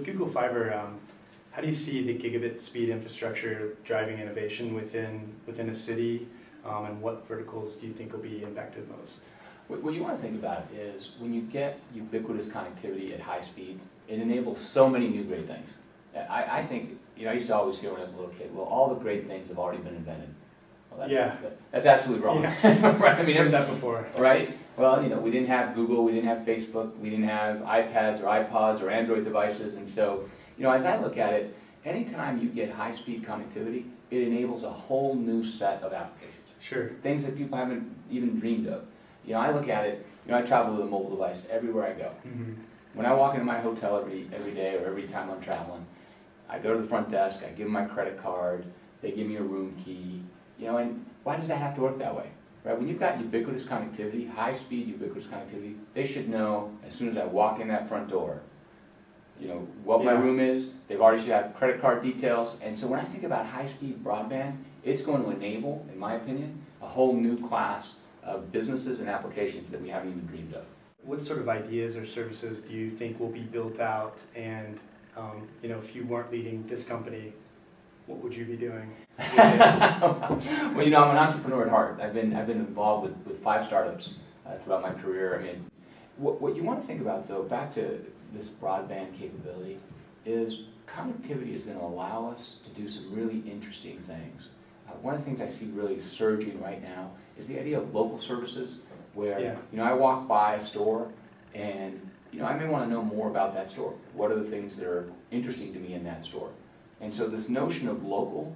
with Google Fiber, how do you see the gigabit speed infrastructure driving innovation within a city, and what verticals do you think will be impacted most? What you want to think about is when you get ubiquitous connectivity at high speed, it enables so many new great things. I think, I used to always hear when I was a little kid, well, all the great things have already been invented. Well, that's absolutely wrong. Yeah. Right? I mean, I've heard that before. Right? Well, we didn't have Google, we didn't have Facebook, we didn't have iPads or iPods or Android devices, and so, as I look at it, anytime you get high-speed connectivity, it enables a whole new set of applications. Sure. Things that people haven't even dreamed of. I look at it, I travel with a mobile device everywhere I go. Mm-hmm. When I walk into my hotel every day or every time I'm traveling, I go to the front desk, I give them my credit card, they give me a room key, and why does that have to work that way? Right? When you've got ubiquitous connectivity, high-speed ubiquitous connectivity, they should know as soon as I walk in that front door, what my room is. They've already should have credit card details, and so when I think about high-speed broadband, it's going to enable, in my opinion, a whole new class of businesses and applications that we haven't even dreamed of. What sort of ideas or services do you think will be built out, and if you weren't leading this company, what would you be doing? Well, I'm an entrepreneur at heart. I've been involved with 5 startups throughout my career. I mean, what you want to think about, though, back to this broadband capability, is connectivity is going to allow us to do some really interesting things. One of the things I see really surging right now is the idea of local services, where I walk by a store and I may want to know more about that store. What are the things that are interesting to me in that store? And so this notion of local,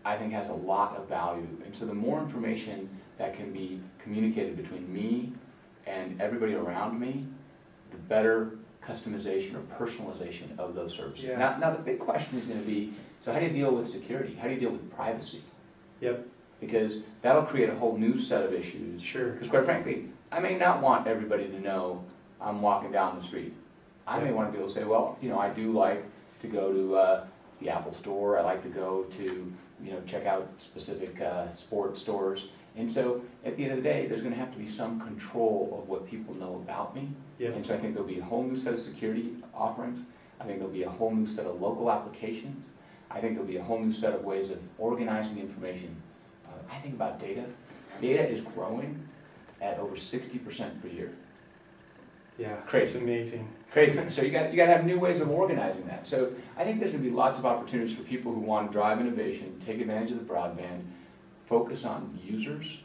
I think, has a lot of value. And so the more information that can be communicated between me and everybody around me, the better customization or personalization of those services. Yeah. Now the big question is going to be, so how do you deal with security? How do you deal with privacy? Yep. Because that'll create a whole new set of issues. Sure. Because quite frankly, I may not want everybody to know I'm walking down the street. I may want to be able to say, well, I do like to go to the Apple store. I like to go to, check out specific sports stores. And so at the end of the day, there's going to have to be some control of what people know about me. Yep. And so I think there'll be a whole new set of security offerings. I think there'll be a whole new set of local applications. I think there'll be a whole new set of ways of organizing information. I think about data. Data is growing at over 60% per year. Yeah, crazy. It's amazing. Crazy. So you got to have new ways of organizing that. So I think there's going to be lots of opportunities for people who want to drive innovation, take advantage of the broadband, focus on users,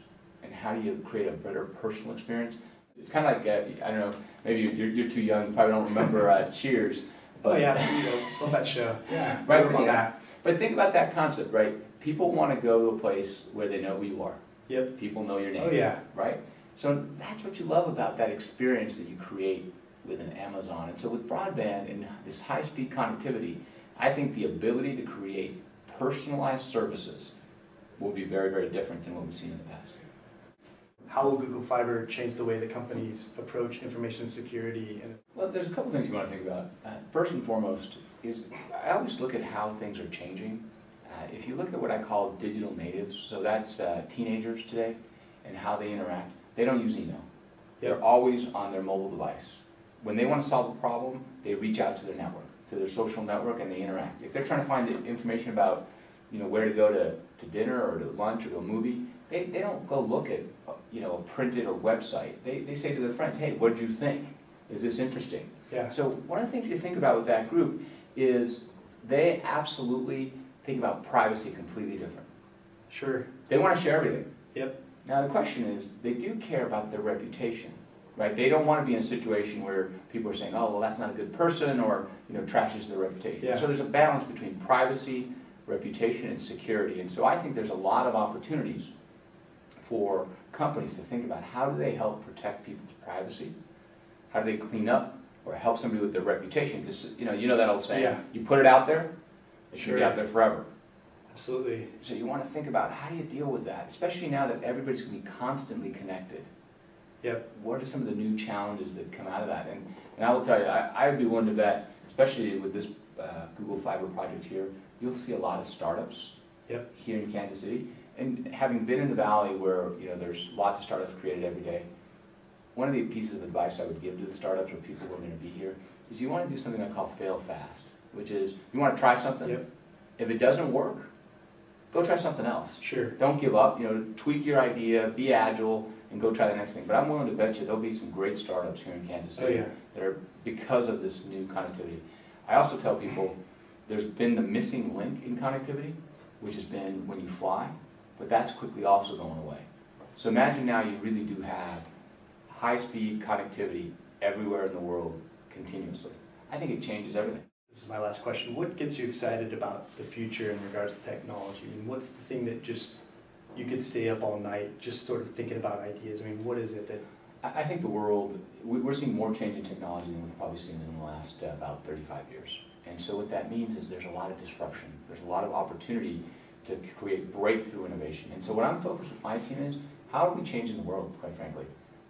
and how do you create a better personal experience. It's kind of like, I don't know, maybe you're too young, you probably don't remember Cheers. But, oh yeah, love that show. Yeah, right. But think about that concept, right? People want to go to a place where they know who you are. Yep. People know your name. Oh yeah. Right? So that's what you love about that experience that you create with an Amazon. And so with broadband and this high-speed connectivity, I think the ability to create personalized services will be very, very different than what we've seen in the past. How will Google Fiber change the way that companies approach information security? Well, there's a couple things you want to think about. First and foremost is I always look at how things are changing. If you look at what I call digital natives, so that's teenagers today and how they interact, they don't use email. Yep. They're always on their mobile device. When they want to solve a problem, they reach out to their network, to their social network, and they interact. If they're trying to find information about where to go to dinner or to lunch or to a movie, they don't go look at a printed or website. They say to their friends, hey, what did you think? Is this interesting? Yeah. So one of the things you think about with that group is they absolutely think about privacy completely different. Sure. They want to share everything. Yep. Now the question is, they do care about their reputation, right? They don't want to be in a situation where people are saying, oh, well, that's not a good person, or trashes their reputation. Yeah. So there's a balance between privacy, reputation, and security. And so I think there's a lot of opportunities for companies to think about how do they help protect people's privacy, how do they clean up or help somebody with their reputation. Because you know that old saying, you put it out there, it should be out there forever. Absolutely. So you want to think about how do you deal with that, especially now that everybody's going to be constantly connected. Yep. What are some of the new challenges that come out of that? And I will tell you, I would be willing to bet, especially with this Google Fiber project here, you'll see a lot of startups here in Kansas City. And having been in the Valley where there's lots of startups created every day, one of the pieces of advice I would give to the startups or people who are going to be here is you want to do something I call fail fast. which is you want to try something. Yep. If it doesn't work, go try something else. Sure. Don't give up. Tweak your idea, be agile, and go try the next thing. But I'm willing to bet you there'll be some great startups here in Kansas City that are because of this new connectivity. I also tell people there's been the missing link in connectivity, which has been when you fly, but that's quickly also going away. So imagine now you really do have high-speed connectivity everywhere in the world continuously. I think it changes everything. This is my last question. What gets you excited about the future in regards to technology? I mean, what's the thing that just you could stay up all night just sort of thinking about ideas? I mean, what is it that... I think the world, we're seeing more change in technology than we've probably seen in the last about 35 years. And so what that means is there's a lot of disruption. There's a lot of opportunity to create breakthrough innovation. And so what I'm focused with my team is, how are we changing the world, quite frankly?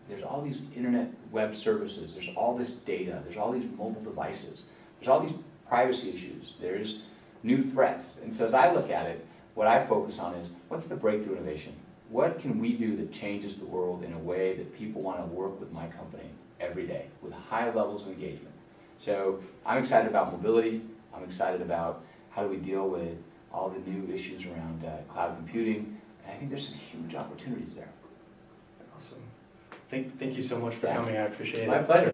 There's all these internet web services, there's all this data, there's all these mobile devices, there's all these privacy issues, there's new threats. And so as I look at it, what I focus on is, what's the breakthrough innovation? What can we do that changes the world in a way that people want to work with my company every day with high levels of engagement? So I'm excited about mobility. I'm excited about how do we deal with all the new issues around cloud computing. And I think there's some huge opportunities there. Awesome. Thank you so much for coming. I appreciate it. My pleasure.